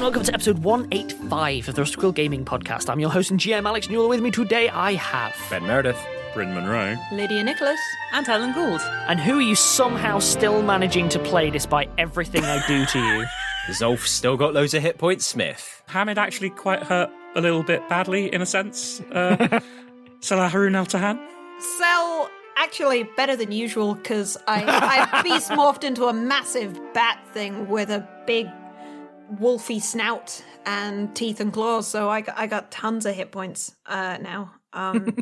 welcome to episode 185 of the Quill Gaming Podcast. I'm your host and GM, Alex Newell. With me today, I have Ben Meredith, Bryn Monroe, Lydia Nicholas, and Helen Gould. And who are you somehow still managing to play despite everything I do to you? Zolf still got loads of hit points, Smith. Hamid actually quite hurt a little bit badly, in a sense. Salah Haroon Al-Tahan. Cell, actually better than usual because I beast morphed into a massive bat thing with a big wolfy snout and teeth and claws, so I got tons of hit points now.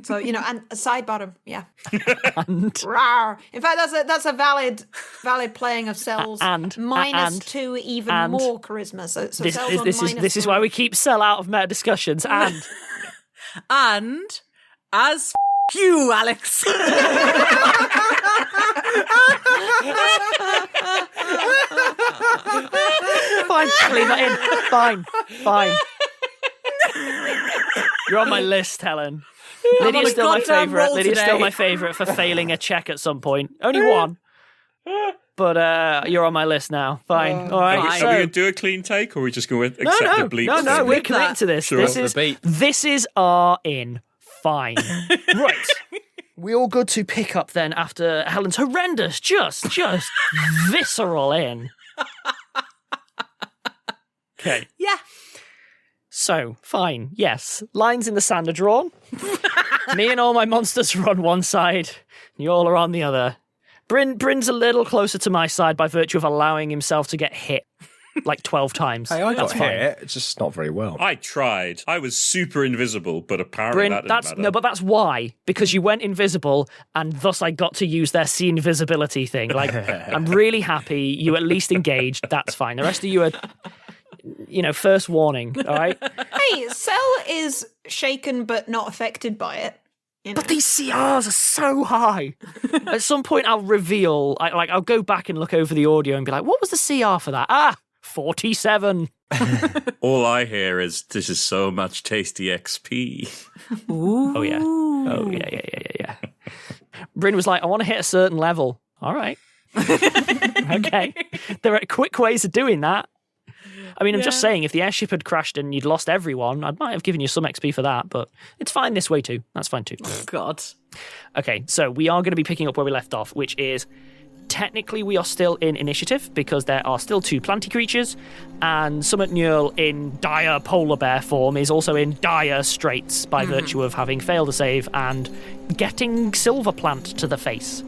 So and a side bottom, yeah. And Rawr. In fact, that's a valid playing of Cell's minus 2 even more charisma. So this is why we keep Cell out of meta discussions. And And as you, Alex. Fine, leave that in. Fine. You're on my list, Helen. Lydia's still my favourite. Lydia's still my favourite for failing a check at some point. Only one. But you're on my list now. Fine. All right. Are we going to do a clean take, or are we just going to accept the bleep? No, we're committed to this. Sure. This is our in. Fine. Right. We all good to pick up then after Helen's horrendous, just visceral in. Okay. Yeah. So, fine, yes. Lines in the sand are drawn. Me and all my monsters are on one side, and you all are on the other. Bryn's a little closer to my side by virtue of allowing himself to get hit like 12 times. Hey, I got That's fine. hit, just not very well. I tried. I was super invisible, but apparently Bryn, that didn't matter. No, but that's why. Because you went invisible, and thus I got to use their see invisibility thing. Like, I'm really happy you at least engaged. That's fine. The rest of you are... first warning, all right? Hey, Cell is shaken but not affected by it. But these CRs are so high. At some point, I'll reveal, I'll go back and look over the audio and be like, what was the CR for that? 47. All I hear is, this is so much tasty XP. Ooh. Oh, yeah. Bryn was like, I want to hit a certain level. All right. Okay. There are quick ways of doing that. I mean, I'm just saying, if the airship had crashed and you'd lost everyone, I might have given you some XP for that, but it's fine this way too. That's fine too. Oh, God. Okay, so we are going to be picking up where we left off, which is technically we are still in initiative because there are still 2 planty creatures, and Summit Newell in dire polar bear form is also in dire straits by virtue of having failed a save and getting silver plant to the face.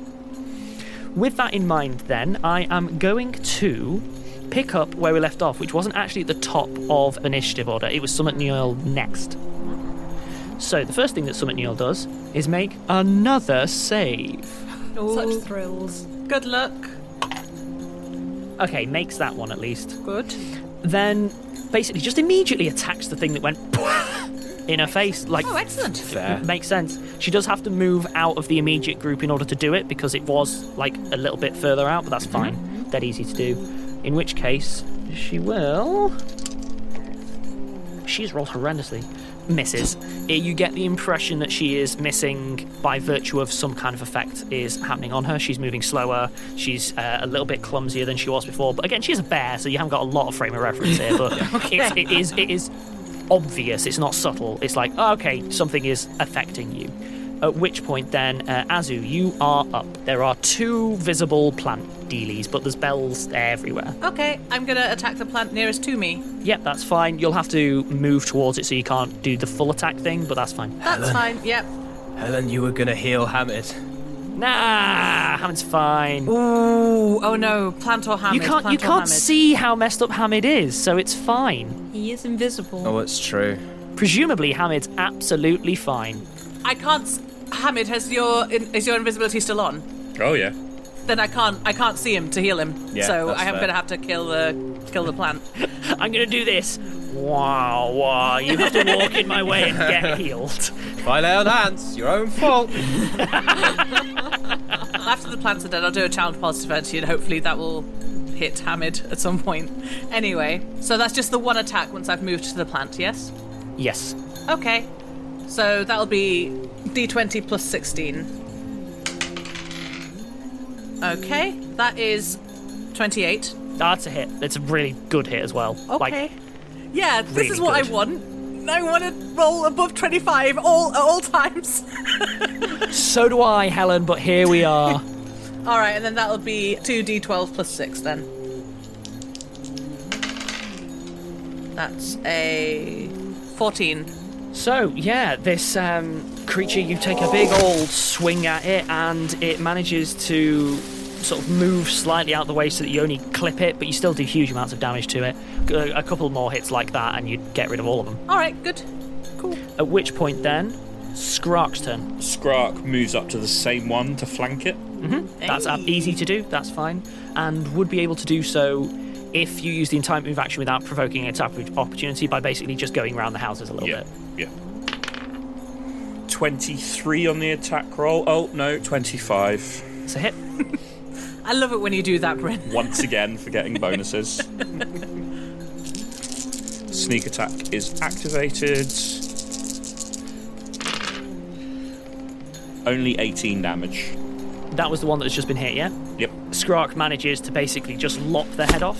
With that in mind, then, I am going to pick up where we left off, which wasn't actually at the top of initiative order. It was Summit Newell next. So the first thing that Summit Newell does is make another save. Ooh. Such thrills. Good luck. Okay, makes that one at least. Good. Then basically just immediately attacks the thing that went in her face. Oh, excellent. Fair. Makes sense. She does have to move out of the immediate group in order to do it because it was like a little bit further out, but that's fine. Dead easy to do. In which case, she will... She's rolled horrendously. Misses. You get the impression that she is missing by virtue of some kind of effect is happening on her. She's moving slower. She's a little bit clumsier than she was before. But again, she's a bear, so you haven't got a lot of frame of reference here. But it is obvious. It's not subtle. It's like, oh, okay, something is affecting you. At which point then, Azu, you are up. There are 2 visible plant dealies, but there's bells everywhere. Okay, I'm going to attack the plant nearest to me. Yep, that's fine. You'll have to move towards it so you can't do the full attack thing, but that's fine. That's fine, yep. Helen, you were going to heal Hamid. Nah, Hamid's fine. Ooh, oh no, plant or Hamid. You can't see how messed up Hamid is, so it's fine. He is invisible. Oh, it's true. Presumably, Hamid's absolutely fine. I can't... Hamid, is your invisibility still on? Oh, yeah. Then I can't see him to heal him. Yeah, so that's I am fair. going to have to kill the plant. I'm going to do this. Wow. You have to walk in my way and get healed. If I lay on hands, your own fault. After the plants are dead, I'll do a challenge positive energy, and hopefully that will hit Hamid at some point. Anyway, so that's just the one attack once I've moved to the plant, yes? Yes. Okay. So that'll be D20 plus 16. Okay, that is 28. That's a hit. It's a really good hit as well. Okay. Yeah, this Really is what good. I want. I want to roll above 25 at all times. So do I, Helen, but here we are. All right, and then that'll be 2d12 plus 6 then. That's a 14. So, yeah, this creature, you take a big old swing at it, and it manages to sort of move slightly out the way so that you only clip it, but you still do huge amounts of damage to it. A couple more hits like that, and you'd get rid of all of them. All right, good. Cool. At which point, then, Skrark's turn. Skrark moves up to the same one to flank it. That's easy to do, that's fine. And would be able to do so if you use the entire move action without provoking an attack of opportunity by basically just going around the houses a little bit. Yeah. 23 on the attack roll. Oh, no, 25. It's a hit. I love it when you do that, Bryn. Once again, for getting bonuses. Sneak attack is activated. Only 18 damage. That was the one that's just been hit, yeah? Yep. Skrark manages to basically just lop the head off,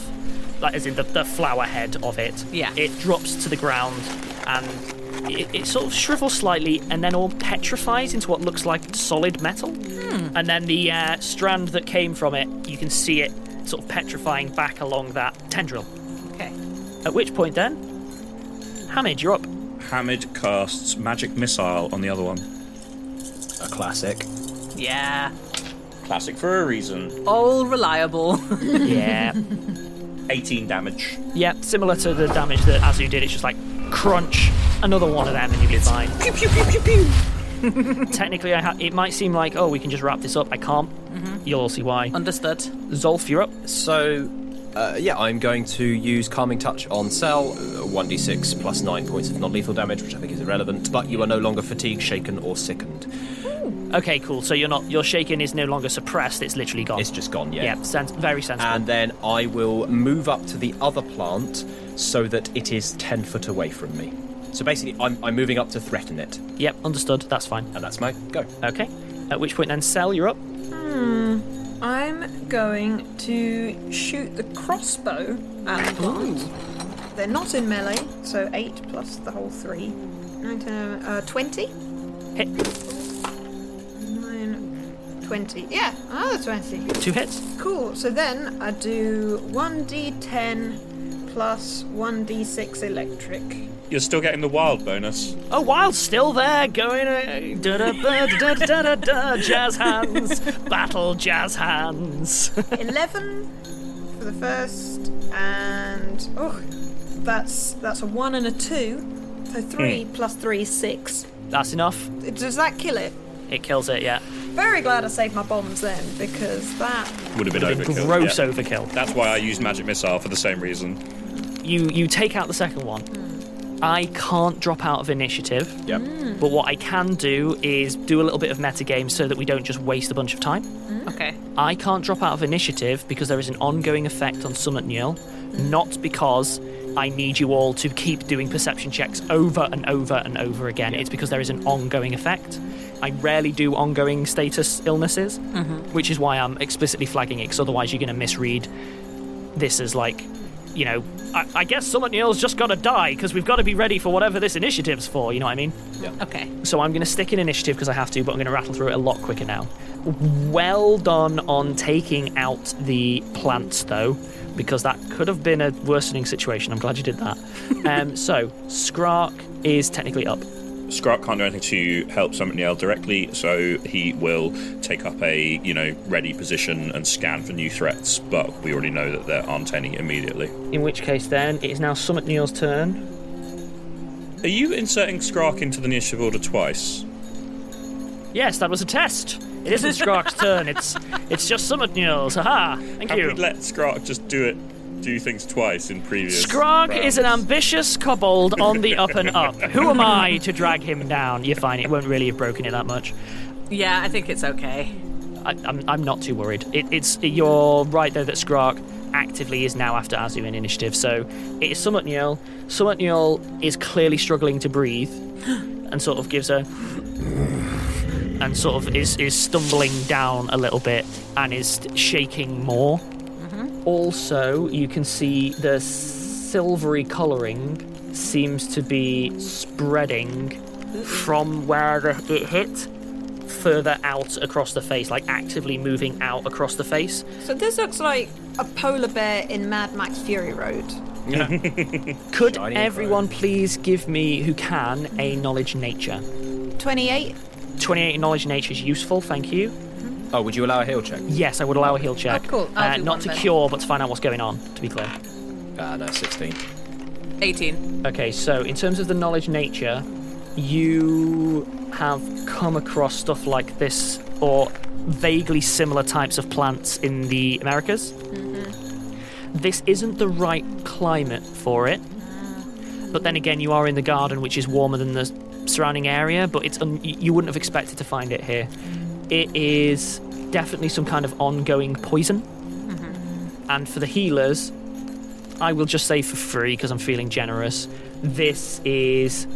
like as in the flower head of it. Yeah. It drops to the ground, and it sort of shrivels slightly, and then all petrifies into what looks like solid metal. And then the strand that came from it, you can see it sort of petrifying back along that tendril. Okay. At which point then, Hamid, you're up. Hamid casts Magic Missile on the other one. A classic. Yeah. Classic for a reason. All reliable. Yeah. 18 damage. Yeah, similar to the damage that Azu did, it's just like crunch, another one of them and you'll be fine. Pew, pew, pew, pew, pew. Technically, it might seem like, oh, we can just wrap this up. I can't. You'll all see why. Understood. Zolf, you're up. So, I'm going to use Calming Touch on Cell, 1d6 plus 9 points of non-lethal damage, which I think is irrelevant, but you are no longer fatigued, shaken, or sickened. Okay, cool. So your shaking is no longer suppressed, it's literally gone. It's just gone, yeah. Yeah, very sensible. And then I will move up to the other plant so that it is 10 foot away from me. So basically, I'm moving up to threaten it. Yep, understood. That's fine. And that's my go. Okay. At which point then, Cell, you're up. I'm going to shoot the crossbow at the plant. They're not in melee, so 8 plus the whole 3. 9, 10, 20? Hit. 9, 20. Yeah, another 20. 2 hits. Cool, so then I do 1d10 plus 1d6 electric. You're still getting the wild bonus. Oh, Wilde's still there, going da-da-ba-da-da-da-da-da, jazz hands, battle jazz hands. 11 for the first, and that's a 1 and a 2, so 3 plus 3 is 6. That's enough. Does that kill it? It kills it, yeah. Very glad I saved my bombs then, because that... Would have been overkill. Gross yeah. overkill. That's why I used Magic Missile for the same reason. You take out the second one. I can't drop out of initiative. Yep. But what I can do is do a little bit of metagame so that we don't just waste a bunch of time. Okay. I can't drop out of initiative because there is an ongoing effect on Summit Nil, not because I need you all to keep doing perception checks over and over and over again. It's because there is an ongoing effect. I rarely do ongoing status illnesses, which is why I'm explicitly flagging it, because otherwise you're going to misread this as like, you know, I guess Summit Nil's just got to die because we've got to be ready for whatever this initiative's for, you know what I mean? Okay. So I'm going to stick in initiative because I have to, but I'm going to rattle through it a lot quicker now. Well done on taking out the plants, though, because that could have been a worsening situation. I'm glad you did that. So, Skrark is technically up. Skrark can't do anything to help Summit Niel directly, so he will take up a, ready position and scan for new threats, but we already know that there aren't any immediately. In which case, then, it is now Summit Niel's turn. Are you inserting Skrark into the initiative order twice? Yes, that was a test. It isn't Skrark's turn, it's just Summit Niel's. Haha, thank you. Have we let Skrark just do things twice in previous Skrark rounds? is an ambitious kobold on the up and up. Who am I to drag him down? You're fine, it won't really have broken it that much. Yeah, I think it's okay. I'm not too worried. You're right, though, that Skrark actively is now after Azu in initiative, so it is Summit Niel. Summit Niel is clearly struggling to breathe and sort of gives a... and sort of is stumbling down a little bit and is shaking more. Also, you can see the silvery colouring seems to be spreading from where it hit further out across the face, like actively moving out across the face. So this looks like a polar bear in Mad Max Fury Road. Could Shiny everyone please give me, who can, a knowledge nature? 28. 28 in knowledge nature is useful, thank you. Oh, would you allow a heal check? Yes, I would allow a heal check. Oh, cool. I'll do Not one to then. cure, but to find out what's going on, to be clear. No, 16. 18. Okay, so in terms of the knowledge nature, you have come across stuff like this, or vaguely similar types of plants in the Americas. This isn't the right climate for it, but then again, you are in the garden, which is warmer than the surrounding area, but you wouldn't have expected to find it here. It is definitely some kind of ongoing poison. And for the healers, I will just say for free, because I'm feeling generous, this is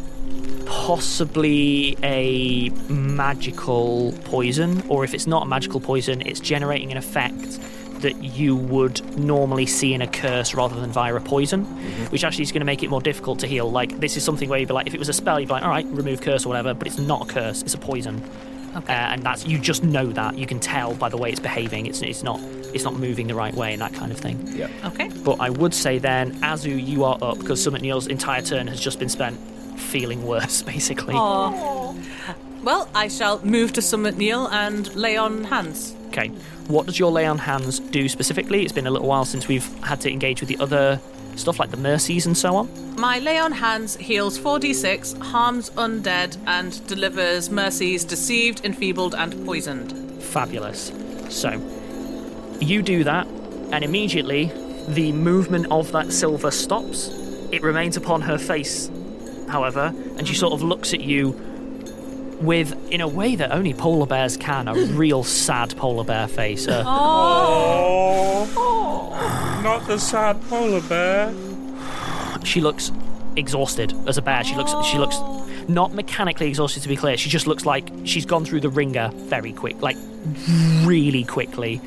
possibly a magical poison, or if it's not a magical poison, it's generating an effect that you would normally see in a curse rather than via a poison, which actually is going to make it more difficult to heal. Like, this is something where you'd be like, if it was a spell, you'd be like, all right, remove curse or whatever, but it's not a curse, it's a poison. Okay. And that's, you just know that. You can tell by the way it's behaving. It's not moving the right way and that kind of thing. Yeah. Okay. But I would say then, Azu, you are up, because Summit Neil's entire turn has just been spent feeling worse, basically. Aw. Well, I shall move to Summit Neil and lay on hands. Okay. What does your lay on hands do specifically? It's been a little while since we've had to engage with the other stuff like the mercies and so on. My lay on hands heals 4d6, harms undead, and delivers mercies deceived, enfeebled, and poisoned. Fabulous. So, you do that, and immediately the movement of that silver stops. It remains upon her face, however, and she sort of looks at you with, in a way that only polar bears can, a real sad polar bear face. Not the sad polar bear. She looks exhausted as a bear. She looks not mechanically exhausted, to be clear. She just looks like she's gone through the ringer very quick, like really quickly,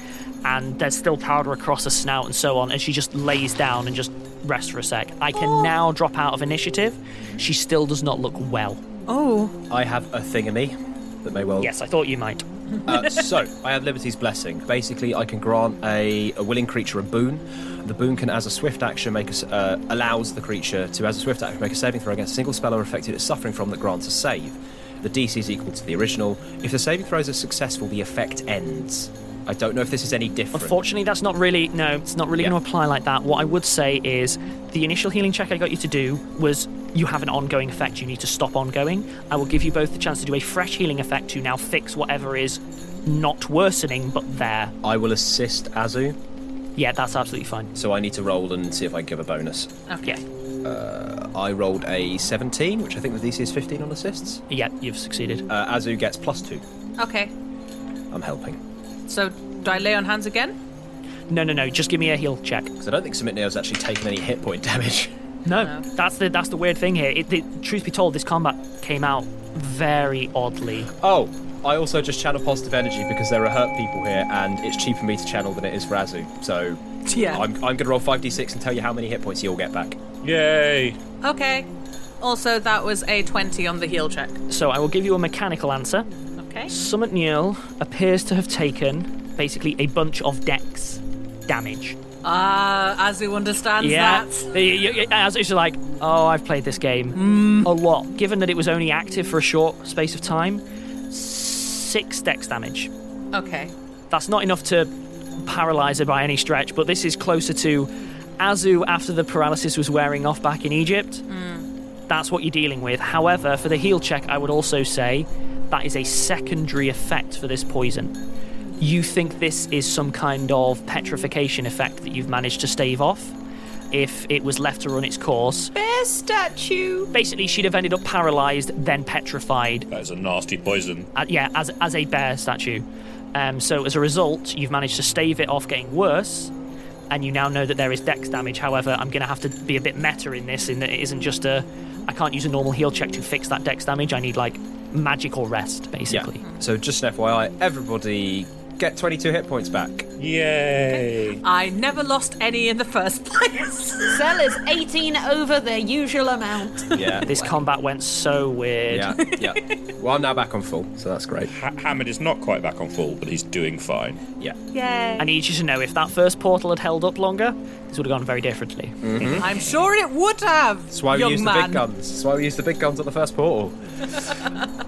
and there's still powder across her snout and so on, and she just lays down and just rests for a sec. I can now drop out of initiative. She still does not look well. Oh. I have a thingamy that may well... Yes, I thought you might. So, I have Liberty's Blessing. Basically, I can grant a willing creature a boon. The boon can, as a swift action, allows the creature to, as a swift action, make a saving throw against a single spell or effect it is suffering from that grants a save. The DC is equal to the original. If the saving throws are successful, the effect ends. I don't know if this is any different. Unfortunately, it's not really going to apply like that. What I would say is the initial healing check I got you to do was you have an ongoing effect. You need to stop ongoing. I will give you both the chance to do a fresh healing effect to now fix whatever is not worsening, but there. I will assist Azu, Yeah, that's absolutely fine. so I need to roll and see if I can give a bonus. Okay. I rolled a 17, which I think the DC is 15 on assists. Yeah, you've succeeded. Azu gets +2. Okay. I'm helping. So, do I lay on hands again? No. Just give me a heal check. Because I don't think Submit Neo's actually taken any hit point damage. No, that's the weird thing here. Truth be told, this combat came out very oddly. Oh, I also just channel positive energy because there are hurt people here, and it's cheaper for me to channel than it is for Azu. So Yeah. I'm going to roll 5d6 and tell you how many hit points you'll get back. Yay! Okay. Also, that was a 20 on the heal check. So I will give you a mechanical answer. Okay. Summit Neil appears to have taken basically a bunch of dex damage. Azu understands that. As it's like, oh, I've played this game a lot. Given that it was only active for a short space of time, 6 dex damage. Okay. That's not enough to paralyze her by any stretch, but this is closer to Azu after the paralysis was wearing off back in Egypt. That's what you're dealing with. However, for the heal check, I would also say that is a secondary effect for this poison. You think this is some kind of petrification effect that you've managed to stave off if it was left to run its course. Bear statue. Basically, she'd have ended up paralyzed, then petrified. That is a nasty poison. As a bear statue. So as a result, you've managed to stave it off getting worse, and you now know that there is dex damage. However, I'm going to have to be a bit meta in this, in that it isn't just I can't use a normal heal check to fix that dex damage. I need, magical rest, basically. Yeah. So just an FYI, everybody get 22 hit points back. Yay! I never lost any in the first place. Cell is 18 over their usual amount. Yeah. This combat went so weird. Yeah. Well, I'm now back on full, so that's great. Hamid is not quite back on full, but he's doing fine. Yeah. Yay. I need you to know, if that first portal had held up longer, this would have gone very differently. I'm sure it would have. That's why we young use the man. big guns. That's why we use the big guns at the first portal.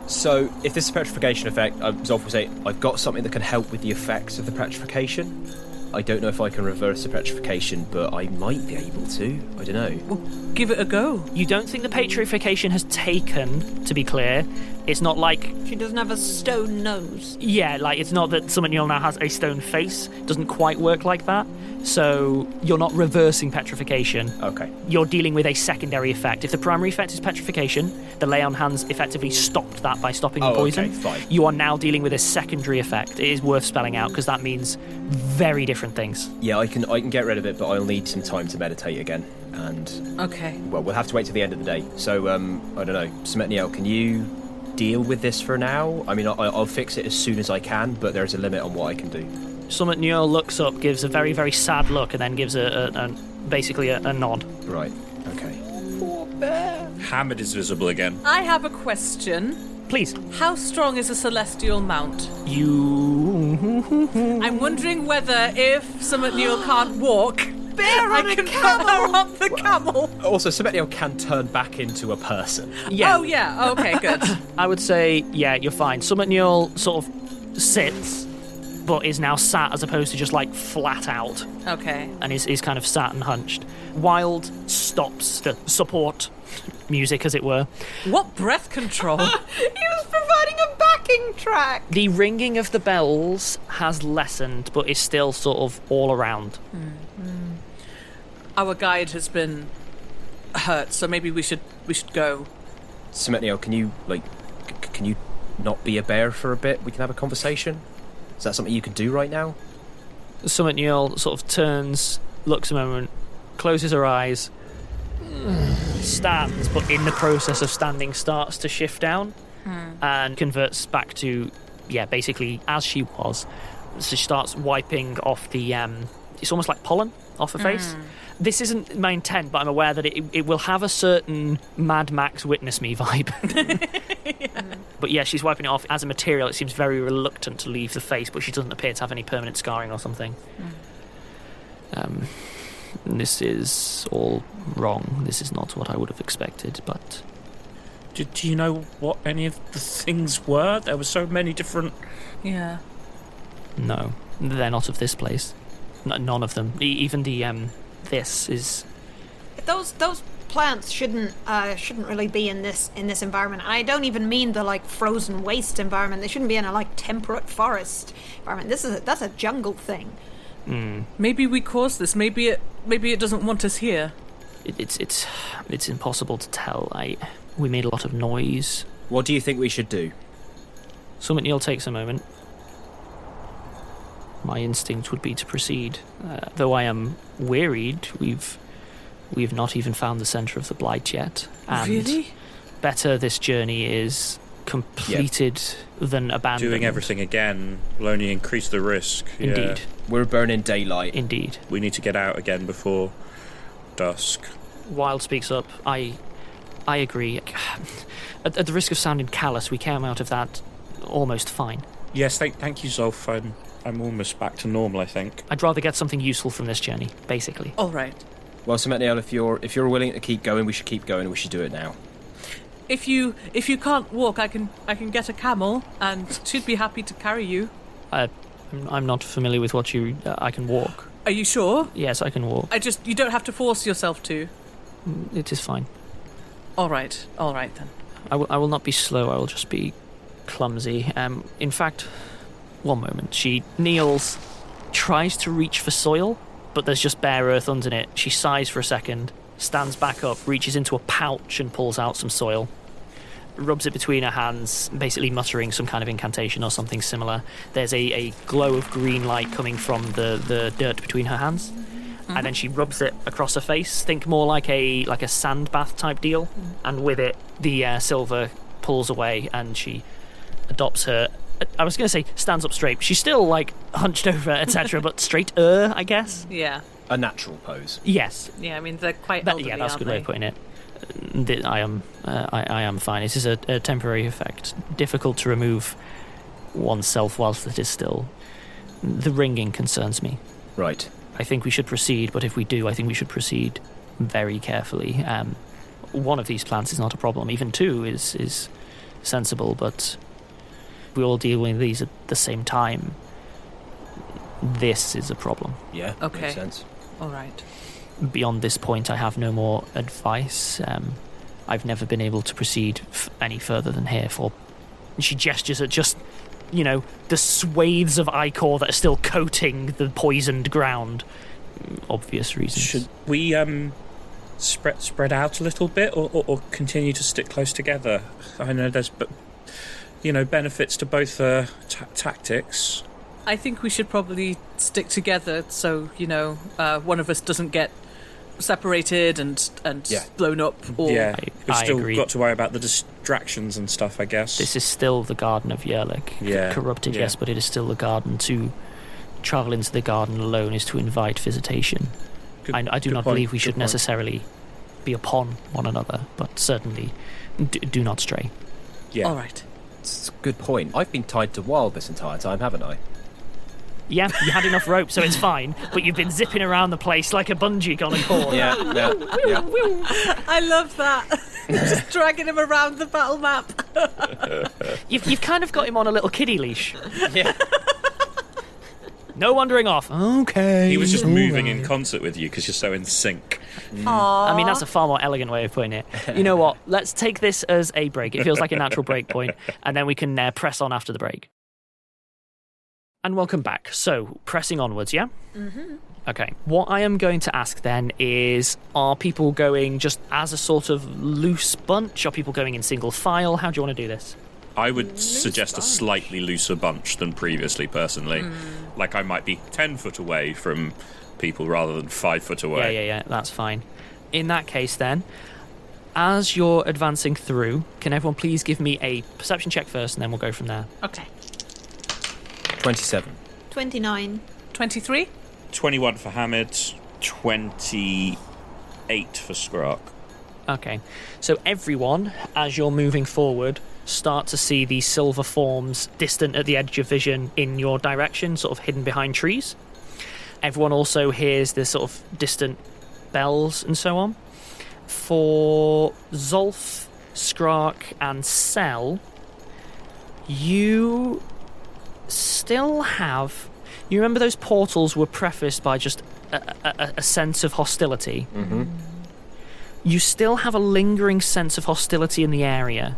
So, if this is a petrification effect, Zolf will say, I've got something that can help with the effects of the petrification. I don't know if I can reverse the petrification, but I might be able to. I don't know. Well, give it a go. You don't think the petrification has taken, to be clear. It's not like... She doesn't have a stone nose. Yeah, like, it's not that Summit Nil now has a stone face. It doesn't quite work like that. So, you're not reversing petrification. Okay. You're dealing with a secondary effect. If the primary effect is petrification, the lay on hands effectively stopped that by stopping the poison. Okay, fine. You are now dealing with a secondary effect. It is worth spelling out, because that means very different things. Yeah, I can get rid of it, but I'll need some time to meditate again. And, Okay. well, we'll have to wait till the end of the day. So, I don't know. Smetniel, can you deal with this for now? I mean, I'll fix it as soon as I can, but there's a limit on what I can do. Summit Nil looks up, gives a very, very sad look, and then gives basically a nod. Right. Okay. Poor bear. Hamid is visible again. I have a question. Please. How strong is a celestial mount? You... I'm wondering whether if Summit Nil can't walk, Bear I on a can put camel. her on the camel. Also, Smetniel can turn back into a person. Yeah. Oh, yeah. Okay, good. I would say, yeah, you're fine. Summit Nil sort of sits, but is now sat as opposed to just, like, flat out. Okay. And is kind of sat and hunched. Wilde stops the support music, as it were. What breath control? He was providing a backing track. The ringing of the bells has lessened, but is still sort of all around. Our guide has been hurt, so maybe we should go. Smetniel, can you not be a bear for a bit? We can have a conversation? Is that something you can do right now? Summit Nil sort of turns, looks a moment, closes her eyes, stands, but in the process of standing starts to shift down and converts back to, basically as she was. So she starts wiping off the, it's almost like pollen off her face. This isn't my intent, but I'm aware that it will have a certain Mad Max Witness Me vibe. But yeah, she's wiping it off. As a material, it seems very reluctant to leave the face, but she doesn't appear to have any permanent scarring or something. This is all wrong. This is not what I would have expected, but... Do you know what any of the things were? There were so many different... Yeah. No, they're not of this place. None of them. Even the, this is... Those plants shouldn't really be in this environment. I don't even mean the like frozen waste environment. They shouldn't be in a like temperate forest environment. That's a jungle thing. Maybe we caused this. Maybe it doesn't want us here. It's impossible to tell. We made a lot of noise. What do you think we should do? Summit Nil takes a moment. My instinct would be to proceed. Though I am wearied, we've not even found the centre of the Blight yet. And Really? better this journey is completed than abandoned. Doing everything again will only increase the risk. Yeah. Indeed. We're burning daylight. Indeed. We need to get out again before dusk. Wilde speaks up. I agree. At the risk of sounding callous, we came out of that almost fine. Yes, thank you, Zolf. I'm almost back to normal, I think. I'd rather get something useful from this journey, basically. All right. Well, Smetniel, if you're willing to keep going, we should keep going and we should do it now. If you can't walk, I can get a camel, and she'd be happy to carry you. I'm not familiar with what you... I can walk. Are you sure? Yes, I can walk. You don't have to force yourself to. It is fine. All right then. I will not be slow, I will just be clumsy. In fact, one moment. She kneels, tries to reach for soil, but there's just bare earth under it. She sighs for a second, stands back up, reaches into a pouch and pulls out some soil. Rubs it between her hands, basically muttering some kind of incantation or something similar. There's a glow of green light coming from the dirt between her hands. And then she rubs it across her face. Think more like a sand bath type deal. And with it, the silver pulls away and she adopts her I was going to say stands up straight. She's still, like, hunched over, etc., but straighter, I guess. Yeah. A natural pose. Yes. Yeah, I mean, they're quite elderly, Yeah, that's a good way of aren't putting it. I am fine. This is a temporary effect. Difficult to remove oneself whilst it is still. The ringing concerns me. Right. I think we should proceed, but if we do, I think we should proceed very carefully. One of these plants is not a problem. Even two is sensible, but we all deal with these at the same time. This is a problem. Yeah, Okay. makes sense. All right. Beyond this point, I have no more advice. I've never been able to proceed any further than here. She gestures at just, the swathes of ichor that are still coating the poisoned ground. Obvious reasons. Should we spread out a little bit, or continue to stick close together? I know there's, benefits to both tactics. I think we should probably stick together so, one of us doesn't get separated and blown up. Or... Yeah, we've I still agree. got to worry about the distractions and stuff, I guess. This is still the Garden of Yerlik. Yeah, Corrupted, yeah. yes, but it is still the garden. To travel into the garden alone is to invite visitation. I do not believe we should necessarily be upon one another, but certainly do not stray. Yeah. All right. It's a good point. I've been tied to Wilde this entire time, haven't I? Yeah, you had enough rope, so it's fine, but you've been zipping around the place like a bungee on a cord. Yeah. I love that. Just dragging him around the battle map. You've kind of got him on a little kiddie leash. Yeah. No wandering off. Okay. He was just moving in concert with you because you're so in sync. Aww. I mean, that's a far more elegant way of putting it. You know what? Let's take this as a break. It feels like a natural break point, and then we can press on after the break. And welcome back. So, pressing onwards, yeah? Mm-hmm. Okay. What I am going to ask then is, are people going just as a sort of loose bunch? Are people going in single file? How do you want to do this? I would suggest a slightly looser bunch than previously, personally. Like I might be 10 foot away from people rather than 5 foot away. Yeah, that's fine. In that case then, as you're advancing through, can everyone please give me a perception check first, and then we'll go from there. Okay. 27. 29. 23? 21 for Hamid, 28 for Skrock. Okay, so everyone, as you're moving forward, start to see these silver forms distant at the edge of vision in your direction, sort of hidden behind trees. Everyone also hears the sort of distant bells and so on. For Zolf, Skrock, and Sel, you still have... You remember those portals were prefaced by just a sense of hostility? Mm-hmm. You still have a lingering sense of hostility in the area,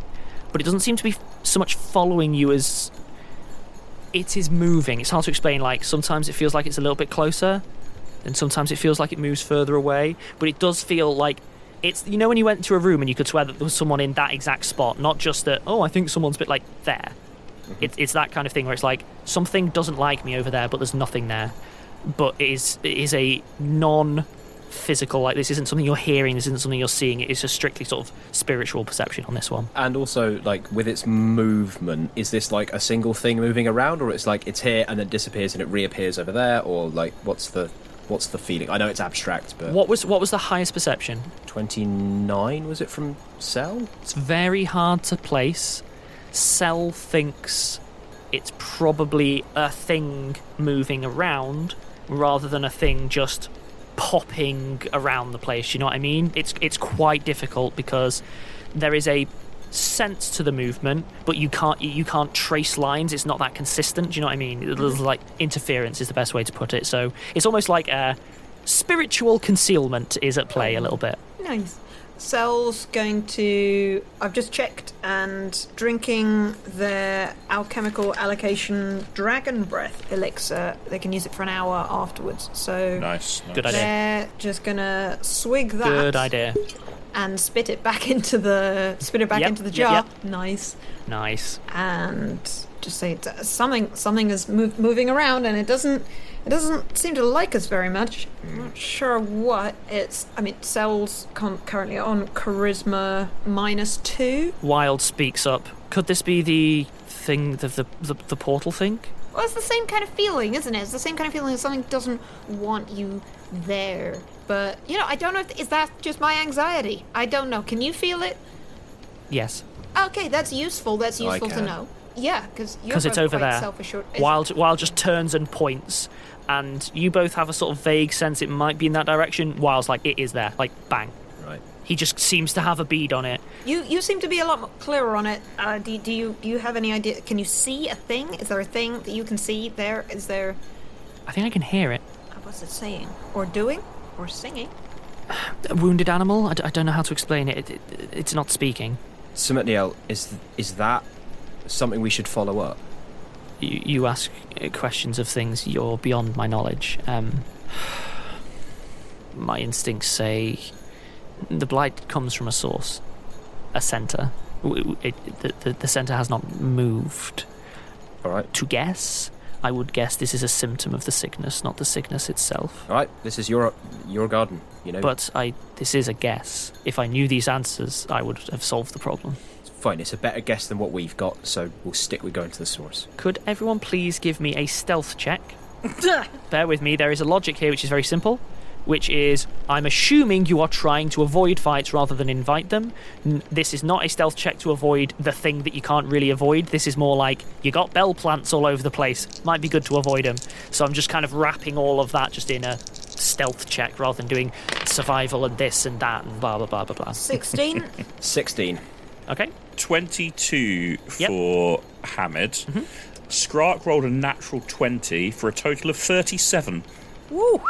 but it doesn't seem to be so much following you as it is moving. It's hard to explain. Like, sometimes it feels like it's a little bit closer, and sometimes it feels like it moves further away, but it does feel like it's... You know when you went into a room and you could swear that there was someone in that exact spot, not just that, oh, I think someone's a bit like there. Mm-hmm. It's that kind of thing where it's like, something doesn't like me over there, but there's nothing there. But it is a non-physical, like, this isn't something you're hearing, this isn't something you're seeing, it is a strictly sort of spiritual perception on this one. And also, like, with its movement, is this like a single thing moving around, or it's like it's here and then disappears and it reappears over there, or like what's the feeling? I know it's abstract, but What was the highest perception? 29 was it from Cell? It's very hard to place. Cell thinks it's probably a thing moving around rather than a thing just popping around the place. You know what I mean? It's quite difficult because there is a sense to the movement, but you can't trace lines. It's not that consistent. Do you know what I mean? There's like interference is the best way to put it. So it's almost like a spiritual concealment is at play a little bit. Nice. Sel's going to... I've just checked, and drinking their alchemical allocation dragon breath elixir, they can use it for an hour afterwards. So Nice. Good idea. they're just going to swig that. Good idea. And spit it back into the jar. Yep. Nice. And just say it's, something is moving around, and it doesn't seem to like us very much. I'm not sure what it's. I mean, Sel's currently on charisma -2. Wilde speaks up. Could this be the thing, the portal thing? Well, it's the same kind of feeling, isn't it? It's the same kind of feeling that something doesn't want you there. But, I don't know is that just my anxiety? I don't know. Can you feel it? Yes. Okay, that's useful. That's useful to know. Yeah, because it's over there. Wilde just turns and points, and you both have a sort of vague sense it might be in that direction. Wilde's like, it is there. Like, bang. Right. He just seems to have a bead on it. You seem to be a lot more clearer on it. Do you have any idea? Can you see a thing? Is there a thing that you can see there? Is there... I think I can hear it. What's it saying? Or doing? Or singing? A wounded animal? I don't know how to explain it. It's not speaking. Nils, is that something we should follow up? You ask questions of things you're beyond my knowledge. My instincts say the Blight comes from a source, a centre. The centre has not moved. All right. To guess, I would guess this is a symptom of the sickness, not the sickness itself. All right, this is your garden, But this is a guess. If I knew these answers, I would have solved the problem. Fine, it's a better guess than what we've got, so we'll stick with going to the source. Could everyone please give me a stealth check? Bear with me, there is a logic here which is very simple, which is, I'm assuming you are trying to avoid fights rather than invite them. This is not a stealth check to avoid the thing that you can't really avoid. This is more like, you got bell plants all over the place. Might be good to avoid them. So I'm just kind of wrapping all of that just in a stealth check rather than doing survival and this and that and blah, blah, blah, blah, blah. 16? 16. Okay. 22 for Hamid. Mm-hmm. Skrark rolled a natural 20 for a total of 37. Woo!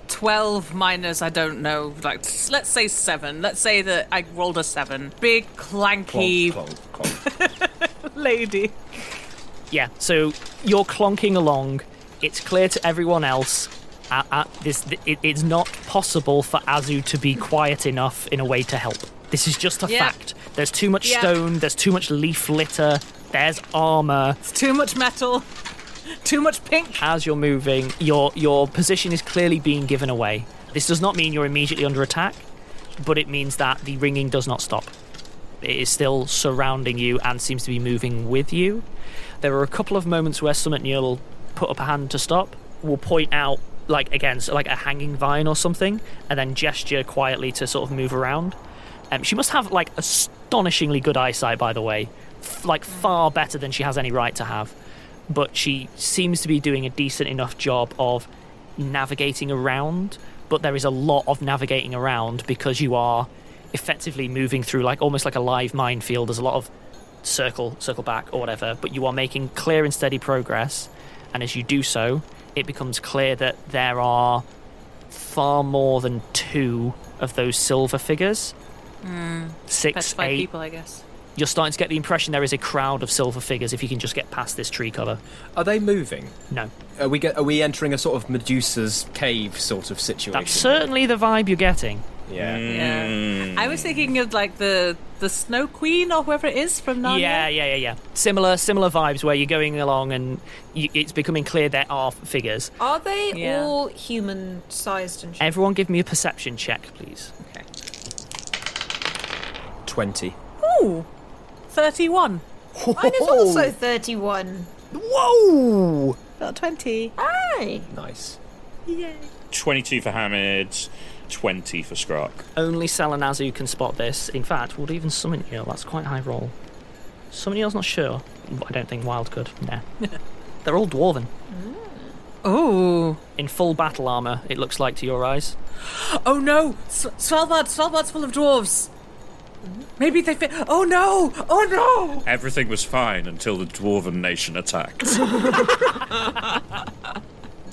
12 minus, I don't know, let's say 7. Let's say that I rolled a 7. Big, clanky Clonk. lady. Yeah, so you're clonking along. It's clear to everyone else it's not possible for Azu to be quiet enough in a way to help. This is just a fact. There's too much stone, there's too much leaf litter, there's armour. It's too much metal, too much pink. As you're moving, your position is clearly being given away. This does not mean you're immediately under attack, but it means that the ringing does not stop. It is still surrounding you and seems to be moving with you. There are a couple of moments where Nils will put up a hand to stop, will point out, like a hanging vine or something, and then gesture quietly to sort of move around. She must have, astonishingly good eyesight, by the way. Far better than she has any right to have. But she seems to be doing a decent enough job of navigating around. But there is a lot of navigating around because you are effectively moving through, almost like a live minefield. There's a lot of circle back, or whatever. But you are making clear and steady progress. And as you do so, it becomes clear that there are far more than 2 of those silver figures. 6, 8 people, I guess. You're starting to get the impression there is a crowd of silver figures if you can just get past this tree cover. Are they moving? No. Are we entering a sort of Medusa's cave sort of situation? That's certainly the vibe you're getting. Yeah. I was thinking of the Snow Queen or whoever it is from Narnia. Yeah. Similar vibes where you're going along and it's becoming clear there are figures. Are they all human-sized and shit? Everyone give me a perception check, please. Okay. 20. Ooh, 31. Mine is also 31. Whoa! Got 20. Aye. Nice. Yay. 22 for Hamid, 20 for Skrark. Only Salanazu can spot this. In fact, would even Summon Eel. That's quite a high roll. Summon Eel's not sure. I don't think Wilde could. Nah. They're all dwarven. Oh. In full battle armour, it looks like to your eyes. Oh no! Svalbard's full of dwarves. Maybe they fit. Oh no! Oh no! Everything was fine until the Dwarven nation attacked.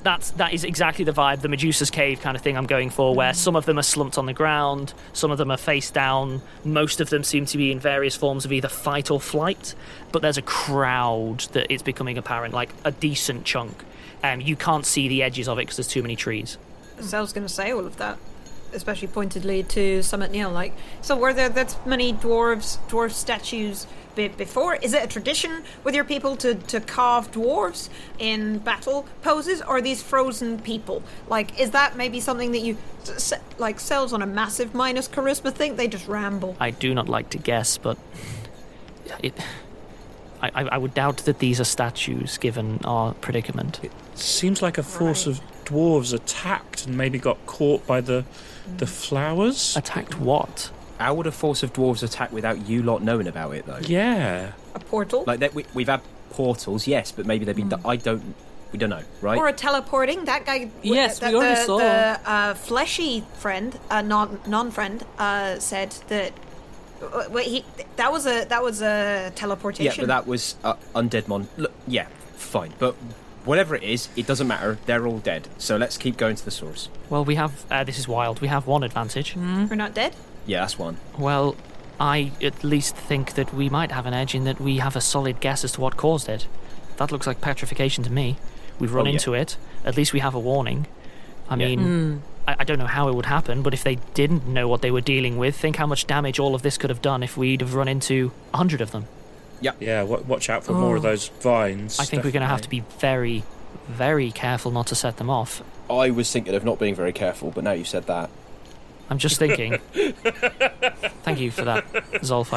That is exactly the vibe, the Medusa's cave kind of thing I'm going for, where some of them are slumped on the ground, some of them are face down, most of them seem to be in various forms of either fight or flight, but there's a crowd that is becoming apparent, like a decent chunk. You can't see the edges of it because there's too many trees. So I was going to say all of that, especially pointedly to Summit Neil. So were there that many dwarf statues before? Is it a tradition with your people to carve dwarves in battle poses, or are these frozen people? Is that maybe something that you selves on a massive minus charisma thing? They just ramble. I do not like to guess, but I would doubt that these are statues, given our predicament. Seems like a force of dwarves attacked and maybe got caught by the flowers. Attacked what? How would a force of dwarves attack without you lot knowing about it, though? Yeah. A portal? Like, we've had portals, yes, but maybe they've been... We don't know, right? Or a teleporting. That guy... Yes, we already saw. The fleshy friend, non-friend, said that... That was a teleportation. Yeah, but that was undead Look, yeah, fine. But whatever it is, it doesn't matter. They're all dead. So let's keep going to the source. Well, we have... this is Wilde. We have one advantage. We're not dead? Yeah, that's one. Well, I at least think that we might have an edge in that we have a solid guess as to what caused it. That looks like petrification to me. We've run into it. At least we have a warning. I mean, I don't know how it would happen, but if they didn't know what they were dealing with, think how much damage all of this could have done if we'd have run into 100 of them. Yeah, watch out for more of those vines. I think we're going to have to be very, very careful not to set them off. I was thinking of not being very careful, but now you've said that. I'm just thinking. Thank you for that, Zolf.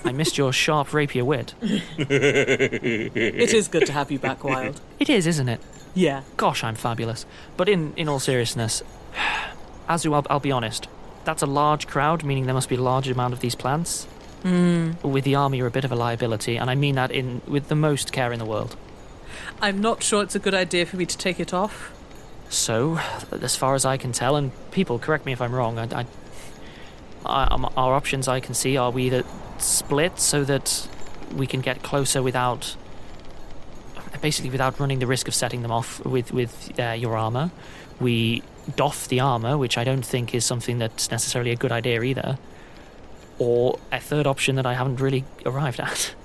I missed your sharp rapier wit. It is good to have you back, Wilde. It is, isn't it? Yeah. Gosh, I'm fabulous. But in all seriousness, Azu, I'll be honest. That's a large crowd, meaning there must be a large amount of these plants. With the army, you're a bit of a liability, and I mean that with the most care in the world. I'm not sure it's a good idea for me to take it off. So, as far as I can tell, and people, correct me if I'm wrong, our options I can see are we either split so that we can get closer without running the risk of setting them off with your armour. We doff the armour, which I don't think is something that's necessarily a good idea either. Or a third option that I haven't really arrived at.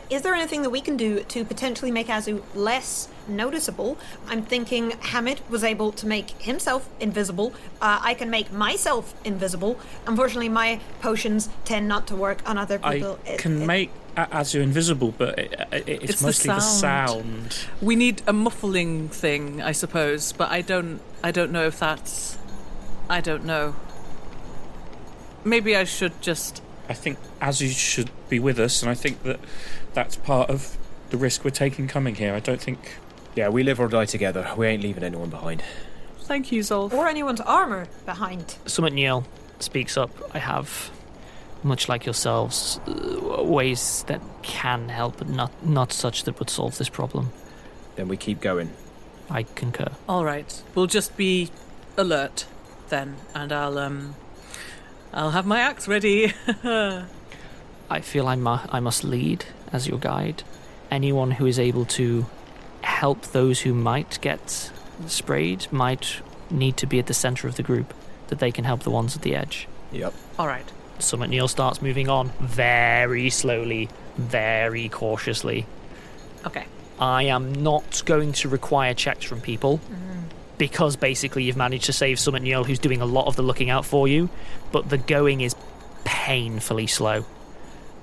Is there anything that we can do to potentially make Azu less noticeable? I'm thinking Hamid was able to make himself invisible. I can make myself invisible. Unfortunately, my potions tend not to work on other people. I can make Azu invisible, but it's mostly the sound. We need a muffling thing, I suppose, but I don't know if that's... I don't know. Maybe I should just... I think Azu should be with us, and I think that's part of the risk we're taking coming here. I don't think... Yeah, we live or die together. We ain't leaving anyone behind. Thank you, Zolf. Or anyone's armour behind. Summit Nils speaks up. I have, much like yourselves, ways that can help, but not such that would solve this problem. Then we keep going. I concur. All right. We'll just be alert then, and I'll have my axe ready. I feel I must lead as your guide. Anyone who is able to help those who might get sprayed might need to be at the centre of the group, that they can help the ones at the edge. Yep. All right. Summit Nils starts moving on very slowly, very cautiously. Okay. I am not going to require checks from people. Because basically you've managed to save Summit Nils, who's doing a lot of the looking out for you, but the going is painfully slow.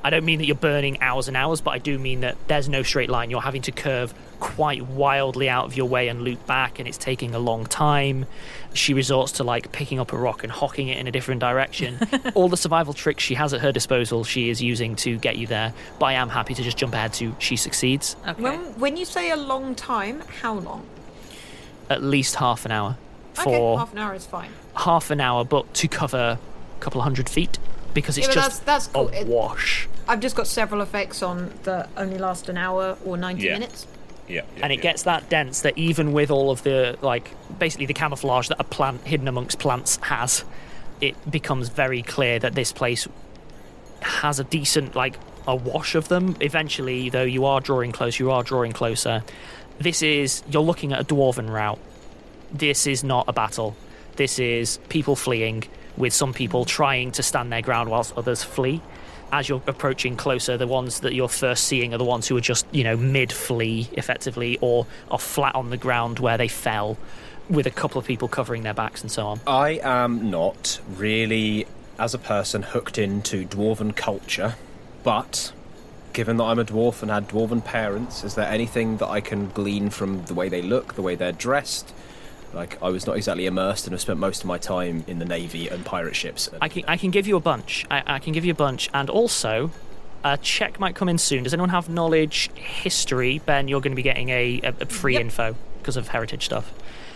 I don't mean that you're burning hours and hours, but I do mean that there's no straight line. You're having to curve quite wildly out of your way and loop back, and it's taking a long time. She resorts to picking up a rock and hocking it in a different direction. All the survival tricks she has at her disposal she is using to get you there, but I am happy to just jump ahead to she succeeds. Okay. When you say a long time, how long? At least half an hour. Okay, half an hour is fine. Half an hour, but to cover a couple of 100 feet, because it's that's cool. a wash. I've just got several effects on that only last an hour or 90 minutes. Yeah. And it gets that dense that even with all of the, basically the camouflage that a plant hidden amongst plants has, it becomes very clear that this place has a decent, a wash of them. Eventually, though, you are drawing closer. You're looking at a dwarven route. This is not a battle. This is people fleeing, with some people trying to stand their ground whilst others flee. As you're approaching closer, the ones that you're first seeing are the ones who are just, mid-flee, effectively, or are flat on the ground where they fell, with a couple of people covering their backs and so on. I am not really, as a person, hooked into dwarven culture, but... given that I'm a dwarf and had dwarven parents, is there anything that I can glean from the way they look, the way they're dressed, Like, I was not exactly immersed, and have spent most of my time in the Navy and pirate ships. And, I can give you a bunch. I can give you a bunch, and also a check might come in soon. Does anyone have knowledge history? Ben, you're going to be getting a free info because of heritage stuff.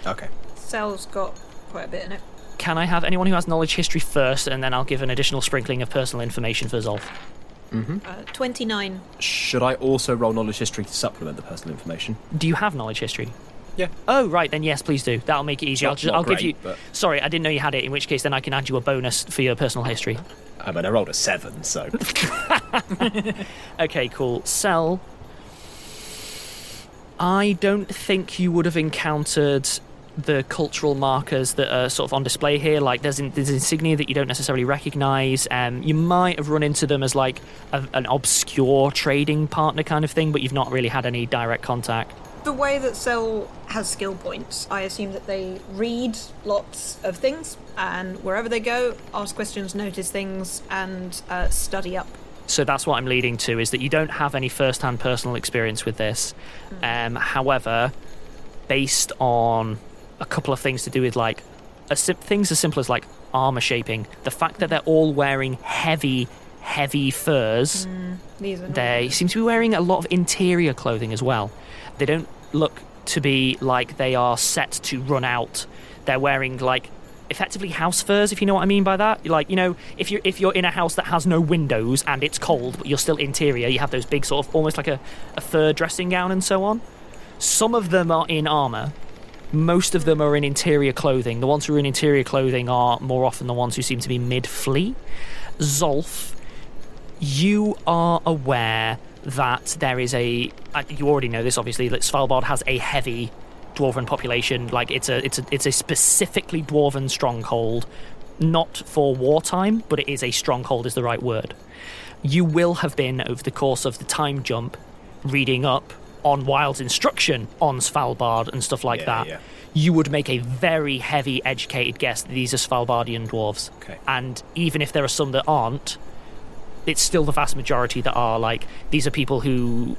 Okay. Cell's got quite a bit in it. Can I have anyone who has knowledge history first, and then I'll give an additional sprinkling of personal information for Zolf? 29. Should I also roll knowledge history to supplement the personal information? Do you have knowledge history? Yeah. Oh, right, then yes, please do. That'll make it easier. I'll give you... But... Sorry, I didn't know you had it, in which case then I can add you a bonus for your personal history. I mean, I rolled a 7, so... Okay, cool. Cell, I don't think you would have encountered the cultural markers that are sort of on display here. Like, there's insignia that you don't necessarily recognise. You might have run into them as, like, an obscure trading partner kind of thing, but you've not really had any direct contact. The way that Cell has skill points, I assume that they read lots of things, and wherever they go, ask questions, notice things, and study up. So that's what I'm leading to, is that you don't have any first-hand personal experience with this. However, based on a couple of things to do with, like, things as simple as, like, armour shaping, the fact that they're all wearing heavy furs, they seem to be wearing a lot of interior clothing as well. They don't look to be like they are set to run out. They're wearing, like, effectively house furs, if you know what I mean by that. Like, you know, if you're in a house that has no windows and it's cold, but you're still interior, you have those big sort of almost like a fur dressing gown and so on. Some of them are in armour. Most of them are in interior clothing. The ones who are in interior clothing are more often the ones who seem to be mid-flee. Zolf, you are aware that there is you already know this, obviously, that Svalbard has a heavy dwarven population. Like, it's a specifically dwarven stronghold, not for wartime, but it is a stronghold is the right word. You will have been, over the course of the time jump, reading up on Wilde's instruction on Svalbard and stuff like that. Yeah. You would make a very heavy educated guess that these are Svalbardian dwarves. Okay. And even if there are some that aren't, it's still the vast majority that are. Like, these are people who...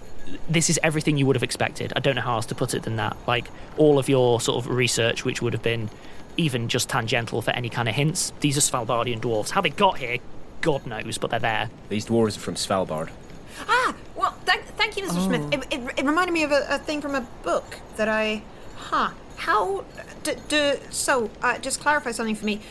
This is everything you would have expected. I don't know how else to put it than that. Like, all of your sort of research, which would have been even just tangential for any kind of hints, these are Svalbardian dwarves. How they got here, God knows, but they're there. These dwarves are from Svalbard. Well, thank you, Mr. Smith. It reminded me of a thing from a book that I... How... So, just clarify something for me.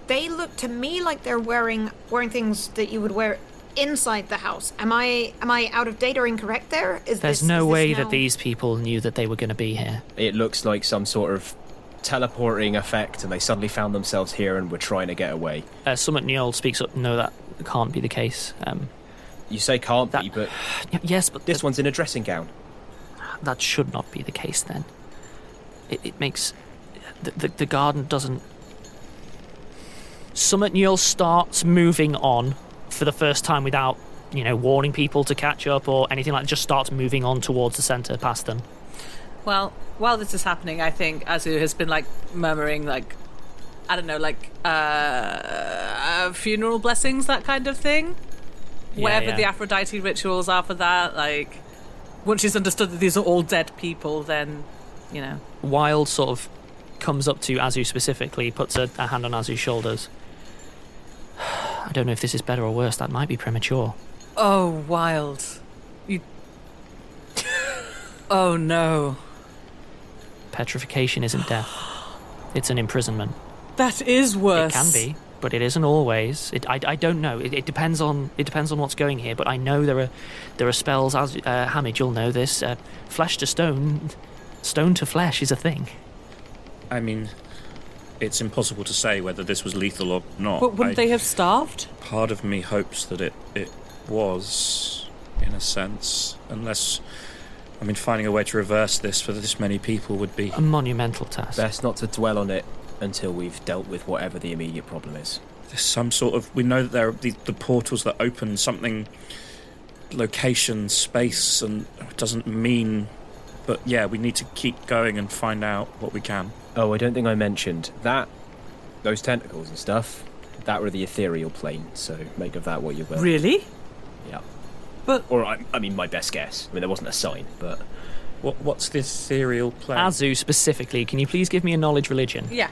They look to me like they're wearing things that you would wear inside the house. Am I out of date or incorrect there? There's no way that these people knew that they were going to be here. It looks like some sort of teleporting effect, and they suddenly found themselves here and were trying to get away. Someone Nils speaks up. No, that can't be the case. You say can't be, but... Yes, but... This one's in a dressing gown. That should not be the case, then. It makes... The garden doesn't... Summit Nils starts moving on for the first time without, warning people to catch up or anything like that. Just starts moving on towards the centre, past them. Well, while this is happening, I think Azu has been, like, murmuring, like, I don't know, like, funeral blessings, that kind of thing. Whatever the Aphrodite rituals are for that, like, once she's understood that these are all dead people, then, Wilde sort of comes up to Azu specifically, puts a hand on Azu's shoulders. I don't know if this is better or worse. That might be premature. Oh, Wilde. You... Oh, no. Petrification isn't death. It's an imprisonment. That is worse. It can be, but it isn't always. I don't know. It depends on what's going here. But I know there are spells. As Hamid, you'll know this. Flesh to stone, stone to flesh is a thing. I mean, it's impossible to say whether this was lethal or not. But wouldn't they have starved? Part of me hopes that it was, in a sense, unless... I mean, finding a way to reverse this for this many people would be... a monumental task. Best not to dwell on it until we've dealt with whatever the immediate problem is. There's some sort of... We know that there are the portals that open something... location, space, and it doesn't mean... But yeah, we need to keep going and find out what we can. Oh, I don't think I mentioned that. Those tentacles and stuff, that were the ethereal plane, so make of that what you will. Really? Yeah. But... Or, I mean, my best guess. I mean, there wasn't a sign, but... What's the ethereal plane? Azu specifically, can you please give me a knowledge religion? Yeah.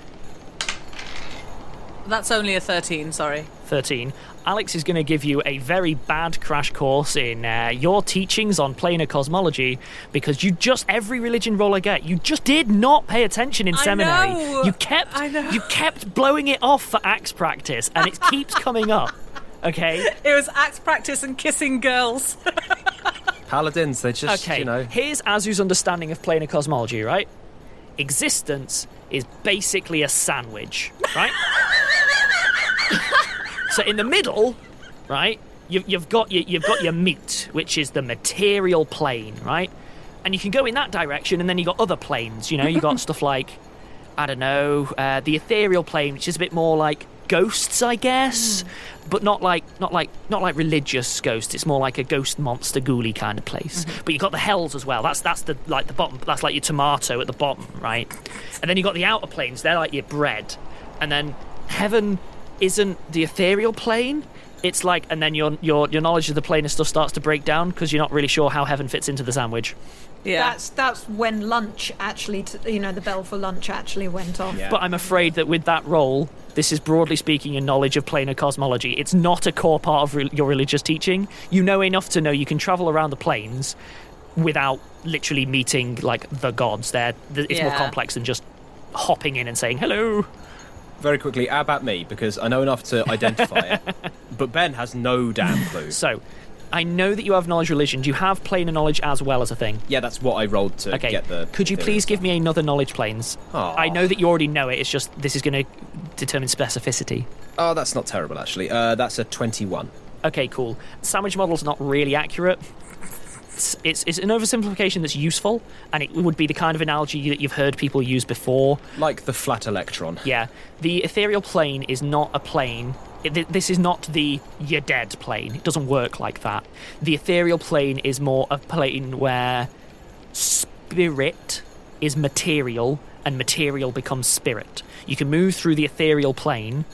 That's only a 13, sorry. 13. Alex is going to give you a very bad crash course in your teachings on planar cosmology, because every religion roll I get, you just did not pay attention in seminary. know. You kept blowing it off for axe practice, and it keeps coming up. Okay? It was axe practice and kissing girls. Paladins, they just, Okay, here's Azu's understanding of planar cosmology, right? Existence is basically a sandwich, right? So in the middle, right, you've got your meat, which is the material plane, right? And you can go in that direction, and then you got other planes. You got stuff like, I don't know, the ethereal plane, which is a bit more like ghosts, I guess, but not like religious ghosts. It's more like a ghost monster ghouly kind of place. But you got the hells as well. That's the bottom. That's like your tomato at the bottom, right? And then you got the outer planes. They're like your bread, and then heaven isn't the ethereal plane. It's like, and then your knowledge of the planar stuff starts to break down because you're not really sure how heaven fits into the sandwich. Yeah. That's when lunch actually, the bell for lunch actually went off. Yeah. But I'm afraid that with that role, this is broadly speaking your knowledge of planar cosmology. It's not a core part of your religious teaching. You know enough to know you can travel around the planes without literally meeting like the gods. It's more complex than just hopping in and saying hello. Very quickly, how about me? Because I know enough to identify it, but Ben has no damn clue. So, I know that you have knowledge religion. Do you have planar knowledge as well as a thing? Yeah, that's what I rolled to get the... Could you please give me another knowledge planes? Aw. I know that you already know it. It's just this is going to determine specificity. Oh, that's not terrible, actually. That's a 21. Okay, cool. Sandwich model's not really accurate. It's an oversimplification that's useful, and it would be the kind of analogy that you've heard people use before. Like the flat electron. Yeah. The ethereal plane is not a plane. This is not the you're dead plane. It doesn't work like that. The ethereal plane is more a plane where spirit is material and material becomes spirit. You can move through the ethereal plane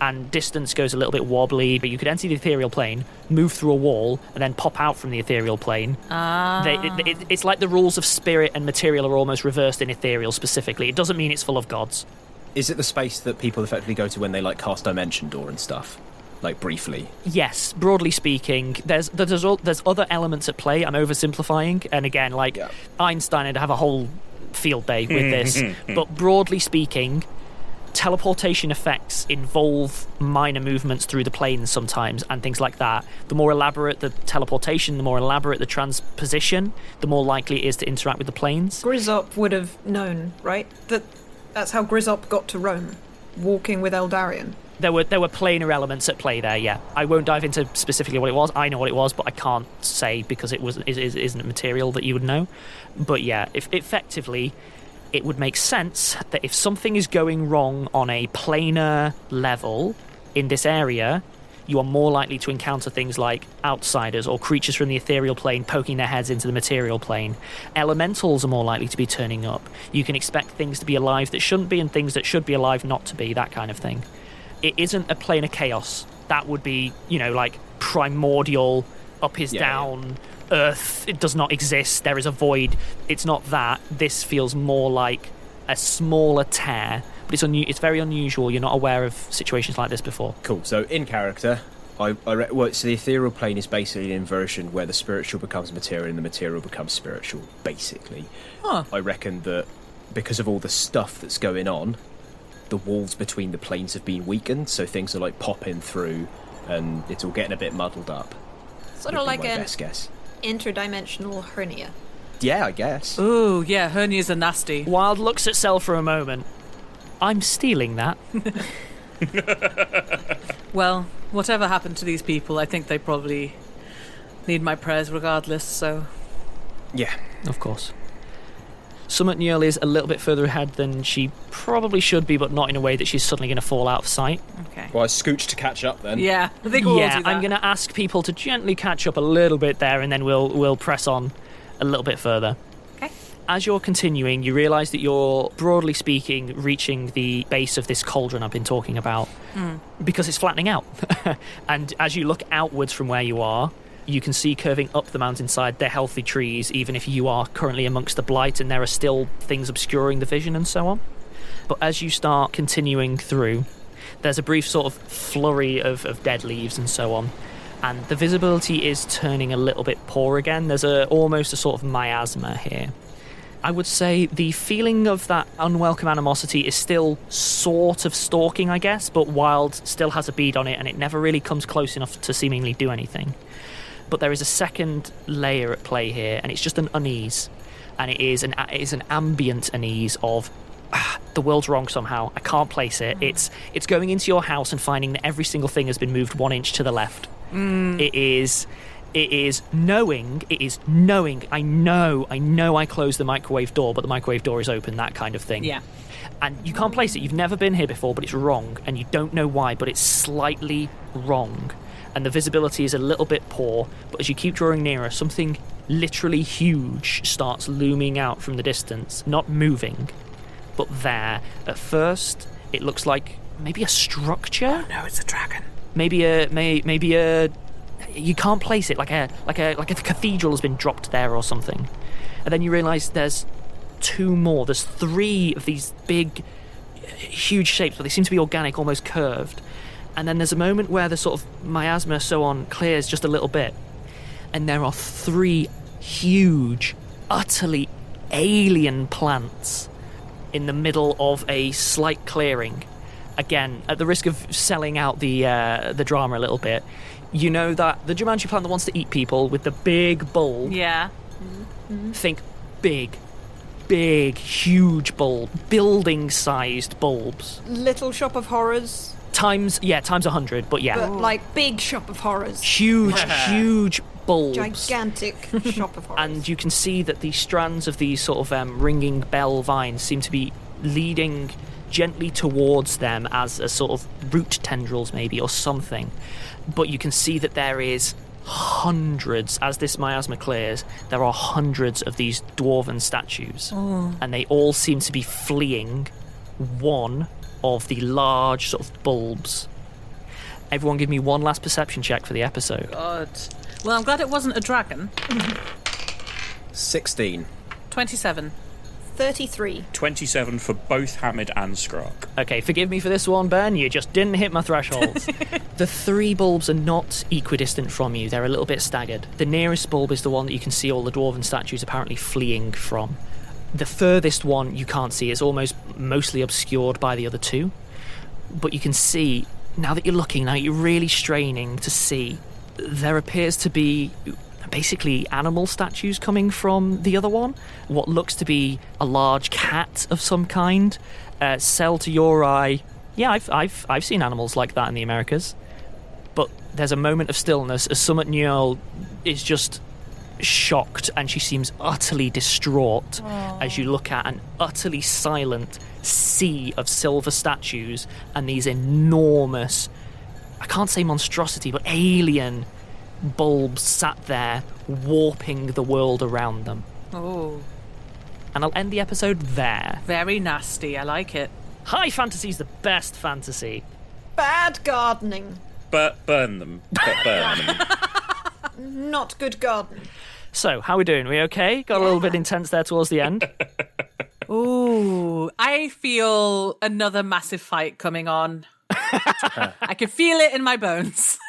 and distance goes a little bit wobbly, but you could enter the ethereal plane, move through a wall, and then pop out from the ethereal plane. It's like the rules of spirit and material are almost reversed in ethereal specifically. It doesn't mean it's full of gods. Is it the space that people effectively go to when they cast Dimension Door and stuff? Briefly? Yes, broadly speaking. There's other elements at play. I'm oversimplifying, and again, Einstein would have a whole field day with this. But broadly speaking, teleportation effects involve minor movements through the planes sometimes and things like that. The more elaborate the teleportation, the more elaborate the transposition, the more likely it is to interact with the planes. Grizzop would have known, right? That's how Grizzop got to Rome, walking with Eldarion. There were planar elements at play there, yeah. I won't dive into specifically what it was. I know what it was, but I can't say because it isn't material that you would know. But yeah, effectively, it would make sense that if something is going wrong on a planar level in this area, you are more likely to encounter things like outsiders or creatures from the ethereal plane poking their heads into the material plane. Elementals are more likely to be turning up. You can expect things to be alive that shouldn't be and things that should be alive not to be, that kind of thing. It isn't a planar chaos. That would be, primordial, up is down, Earth, it does not exist, there is a void. It's not that. This feels more like a smaller tear, but it's very unusual. You're not aware of situations like this before. Cool. So in character, so the ethereal plane is basically an inversion where the spiritual becomes material and the material becomes spiritual, basically. Huh. I reckon that because of all the stuff that's going on, the walls between the planes have been weakened, so things are popping through and it's all getting a bit muddled up. Sort of like my an best guess. interdimensional hernia. Yeah, I guess. Ooh, yeah, hernias are nasty. Wilde looks at Sel for a moment. I'm stealing that. Well, whatever happened to these people, I think they probably need my prayers regardless, so... Yeah. Of course. Summit Nils is a little bit further ahead than she probably should be, but not in a way that she's suddenly going to fall out of sight. Okay. Well, I scooch to catch up then. Yeah, I think we'll all do that. I'm going to ask people to gently catch up a little bit there, and then we'll press on a little bit further. Okay. As you're continuing, you realise that you're, broadly speaking, reaching the base of this cauldron I've been talking about, because it's flattening out. And as you look outwards from where you are, You can see curving up the mountainside, they're healthy trees, even if you are currently amongst the Blight and there are still things obscuring the vision and so on. But as you start continuing through, there's a brief sort of flurry of dead leaves and so on, and the visibility is turning a little bit poor again. There's almost a sort of miasma here. I would say the feeling of that unwelcome animosity is still sort of stalking, I guess, but Wilde still has a bead on it and it never really comes close enough to seemingly do anything. But there is a second layer at play here, and it's just an unease. And it is an ambient unease of, the world's wrong somehow. I can't place it. It's going into your house and finding that every single thing has been moved 1 inch to the left. It is knowing. I know I closed the microwave door, but the microwave door is open, that kind of thing. Yeah. And you can't place it. You've never been here before, but it's wrong. And you don't know why, but it's slightly wrong. And the visibility is a little bit poor, but as you keep drawing nearer, something literally huge starts looming out from the distance, not moving, but there. At first, it looks like maybe a structure. Oh no, it's a dragon. Maybe a. You can't place it, like a cathedral has been dropped there or something. And then you realise there's 2 more. There's 3 of these big, huge shapes, but they seem to be organic, almost curved. And then there's a moment where the sort of miasma so on clears just a little bit, and there are 3 huge, utterly alien plants in the middle of a slight clearing. Again, at the risk of selling out the drama a little bit, you know that the Jumanji plant that wants to eat people with the big bulb. Yeah. Think big, huge bulb, building-sized bulbs. Little Shop of Horrors. Times 100, but yeah. But like big Shop of Horrors. Huge bulbs. Gigantic Shop of Horrors. And you can see that the strands of these sort of ringing bell vines seem to be leading gently towards them as a sort of root tendrils maybe or something. But you can see that there is hundreds, as this miasma clears, there are hundreds of these dwarven statues. And they all seem to be fleeing one of the large sort of bulbs. Everyone give me one last perception check for the episode. God. Well, I'm glad it wasn't a dragon. 16. 27. 33. 27 for both Hamid and Skrark. Okay, forgive me for this one, Ben. You just didn't hit my thresholds. The 3 bulbs are not equidistant from you. They're a little bit staggered. The nearest bulb is the one that you can see all the dwarven statues apparently fleeing from. The furthest one you can't see. It's almost mostly obscured by the other 2. But you can see, now that you're looking, now you're really straining to see, there appears to be basically animal statues coming from the other one. What looks to be a large cat of some kind. Sell to your eye. Yeah, I've seen animals like that in the Americas. But there's a moment of stillness as Summit Nils is just shocked, and she seems utterly distraught as you look at an utterly silent sea of silver statues and these enormous, I can't say monstrosity, but alien bulbs sat there warping the world around them. Oh. And I'll end the episode there. Very nasty. I like it. High fantasy's the best fantasy. Bad gardening. Burn them. Burn them. Not good gardening. So, how are we doing? We okay? Got a little bit intense there towards the end. Ooh, I feel another massive fight coming on. I can feel it in my bones.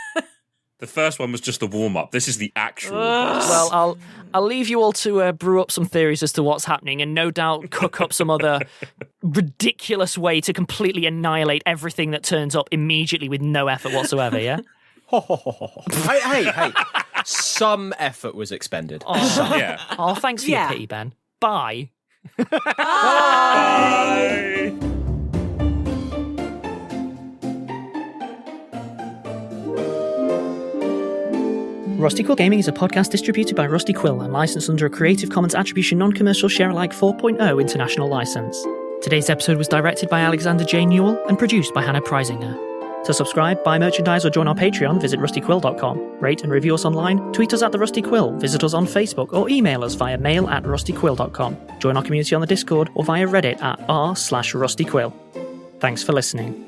The first one was just the warm-up. This is the actual boss. Well, I'll leave you all to brew up some theories as to what's happening, and no doubt cook up some other ridiculous way to completely annihilate everything that turns up immediately with no effort whatsoever, yeah? Hey. Some effort was expended. Yeah. Oh, thanks for your pity, Ben. Bye. Bye. Rusty Quill Gaming is a podcast distributed by Rusty Quill and licensed under a Creative Commons Attribution Non-Commercial Share-alike 4.0 international license. Today's episode was directed by Alexander J. Newell and produced by Hannah Preisinger. To subscribe, buy merchandise or join our Patreon, visit rustyquill.com. Rate and review us online, tweet us at The Rusty Quill, visit us on Facebook or email us via mail@rustyquill.com. Join our community on the Discord or via Reddit at r/rustyquill. Thanks for listening.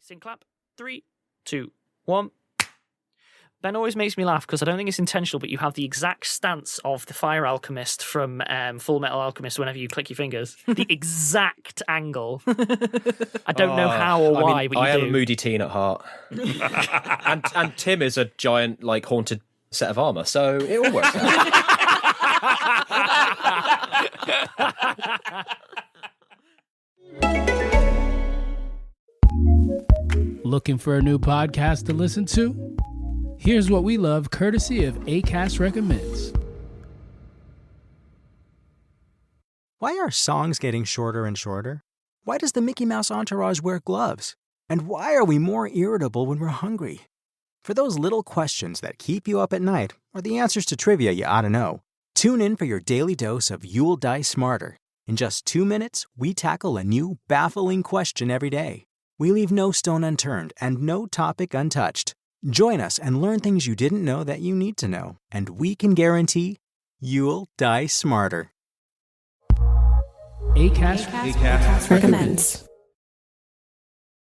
Sync clap. 3, 2, 1. Ben always makes me laugh because I don't think it's intentional, but you have the exact stance of the fire alchemist from Full Metal Alchemist whenever you click your fingers. The exact angle. I don't know how or why, but you I do. am a moody teen at heart. and Tim is a giant, like, haunted set of armour, so it all works out. Looking for a new podcast to listen to? Here's what we love, courtesy of Acast Recommends. Why are songs getting shorter and shorter? Why does the Mickey Mouse entourage wear gloves? And why are we more irritable when we're hungry? For those little questions that keep you up at night, or the answers to trivia you ought to know, tune in for your daily dose of You'll Die Smarter. In just 2 minutes, we tackle a new, baffling question every day. We leave no stone unturned and no topic untouched. Join us and learn things you didn't know that you need to know. And we can guarantee you'll die smarter. Acast Recommends.